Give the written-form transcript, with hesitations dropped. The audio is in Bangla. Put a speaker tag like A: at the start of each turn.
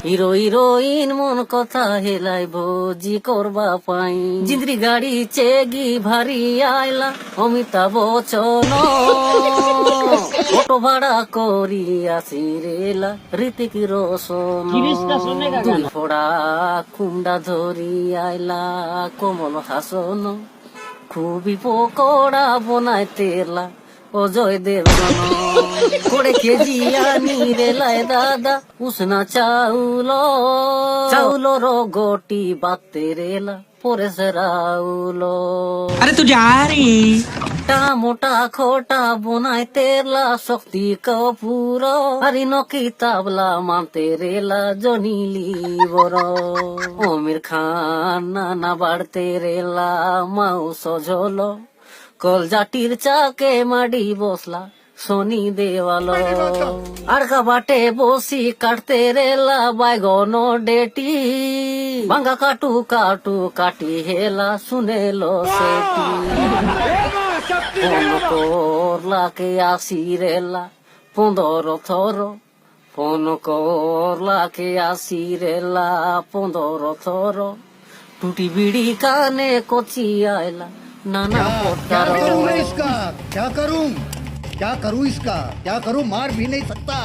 A: হিরো হিরোইন মন কথা হেলাই ভোজি করবা পাই জিন্দ্রি গাড়ি চেগি ভারি আইলা অমিতাভ বচ্চন অটো ভাড়া করি আসি রেলা ঋতিক রোশন দুই ফোড়া কুন্ডা ধরি আইলা কমল হাসন খুবই পকোড়া বনাই তেলা অজয় দেবগন করে কেজি আনি রেলায় দাদা উষ্ণা চাউলর গোটি বাতে রেলা পরে রাউল
B: अरे तू जा रही
A: মোটা খোটা বনাই তেলা শক্তি কপুর হরি নকি তাবলা মানতে রেলা জনিলি বড় অমির খান নানা বাড়তে রেলা মাউ সজল কলজাটির চাকে মাডি বসলা শনি দেওয়াল আড়কা বাটে বসি কাটতে রেলা বাইগন ডেটি ভাঙ্গা কাটু কাটু কাটি হেলা শুনেলো সেটি ফোন করলাকে আসি রেলা 15 থর ফোন করলাকে আসি রেলা 15 থর টুটি বিড়ি কানে কচি আইলা नाना
C: क्या करूं मैं इसका क्या करूं इसका क्या करूं मार भी नहीं सकता।